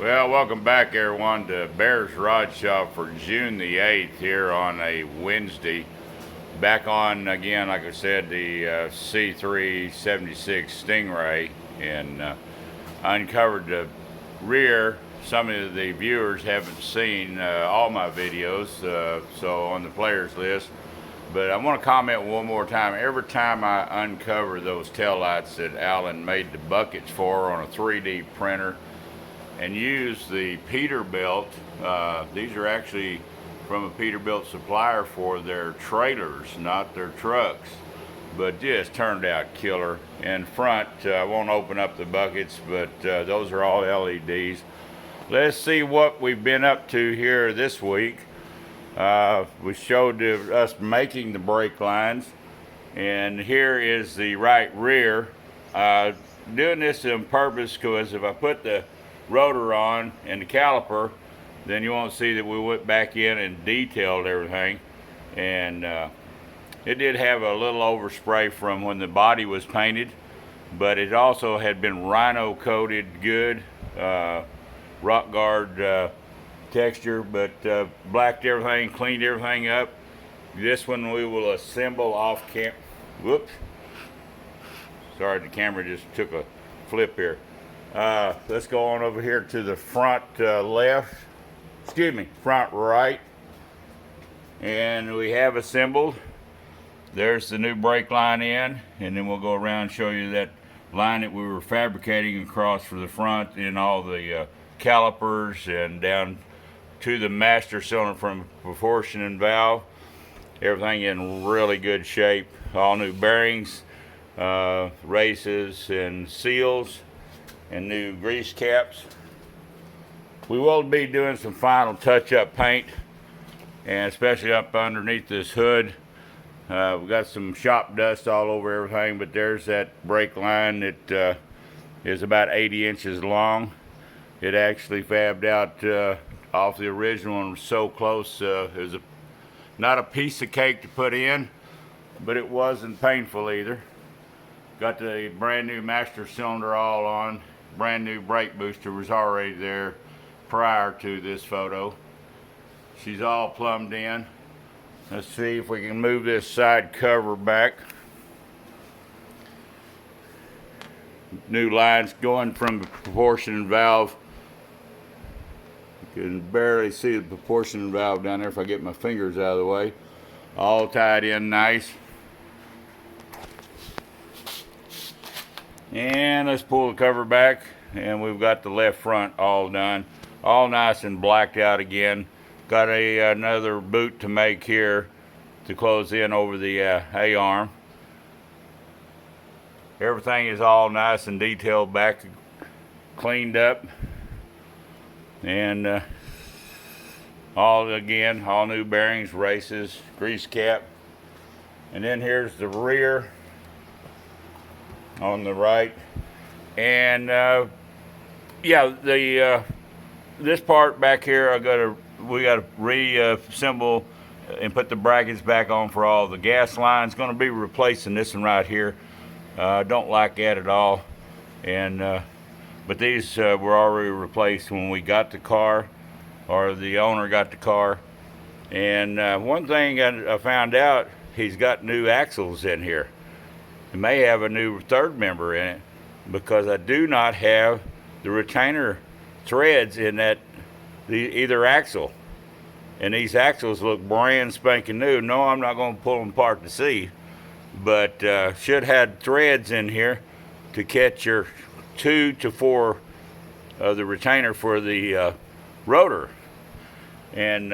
Well, welcome back everyone to Bear's Rod Shop for June the 8th here on a Wednesday. Back on again, like I said, the C376 Stingray, and uncovered the rear. Some of the viewers haven't seen all my videos, so on the players list. But I want to comment one more time. Every time I uncover those taillights that Alan made the buckets for on a 3D printer, and use the Peterbilt. These are actually from a Peterbilt supplier for their trailers, not their trucks. But just turned out killer. In front, I won't open up the buckets, but those are all LEDs. Let's see what we've been up to here this week. We showed us making the brake lines, and here is the right rear. Doing this on purpose because if I put the rotor on and the caliper, then you won't see that we went back in and detailed everything. And it did have a little overspray from when the body was painted, but it also had been rhino coated good, rock guard texture, but blacked everything, cleaned everything up. This one we will assemble off cam. Whoops, sorry, the camera just took a flip here. Let's go on over here to the front left, front right, and we have assembled. There's the new brake line in, and then we'll go around and show you that line that we were fabricating across for the front and all the calipers and down to the master cylinder from proportion and valve. Everything in really good shape. All new bearings, races and seals, and new grease caps. We will be doing some final touch-up paint, and especially up underneath this hood. We've got some shop dust all over everything, but there's that brake line that is about 80 inches long. It actually fabbed out off the original and was so close. It was not a piece of cake to put in, but it wasn't painful either. Got the brand new master cylinder all on. Brand new brake booster was already there prior to this photo. She's all plumbed in. Let's see if we can move this side cover back. New lines going from the proportion valve. You can barely see the proportion valve down there if I get my fingers out of the way. All tied in nice. And let's pull the cover back, and we've got the left front all done, all nice and blacked out again. Got another boot to make here to close in over the A-arm. Everything is all nice and detailed back, cleaned up, and all new bearings, races, grease cap. And then here's the rear on the right, and this part back here we got to reassemble and put the brackets back on for all the gas lines. Going to be replacing this one right here. Don't like that at all, and but these were already replaced when we got the car, or the owner got the car. And one thing I found out, he's got new axles in here. It may have a new third member in it, because I do not have the retainer threads in either axle. And these axles look brand spanking new. No, I'm not going to pull them apart to see, but should have threads in here to catch your 2 to 4 of the retainer for the rotor. And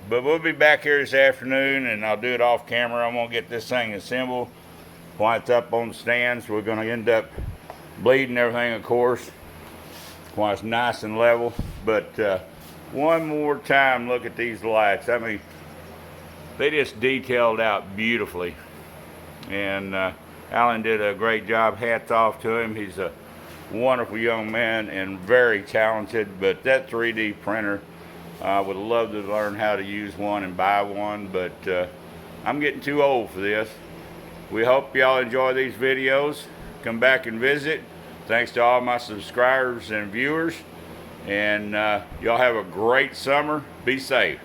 but we'll be back here this afternoon, and I'll do it off camera. I'm going to get this thing assembled. While it's up on the stands, we're going to end up bleeding everything, of course, while it's nice and level. But one more time, look at these lights. I mean, they just detailed out beautifully. And Alan did a great job. Hats off to him. He's a wonderful young man and very talented. But that 3D printer, I would love to learn how to use one and buy one, but I'm getting too old for this. We hope y'all enjoy these videos. Come back and visit. Thanks to all my subscribers and viewers. And y'all have a great summer. Be safe.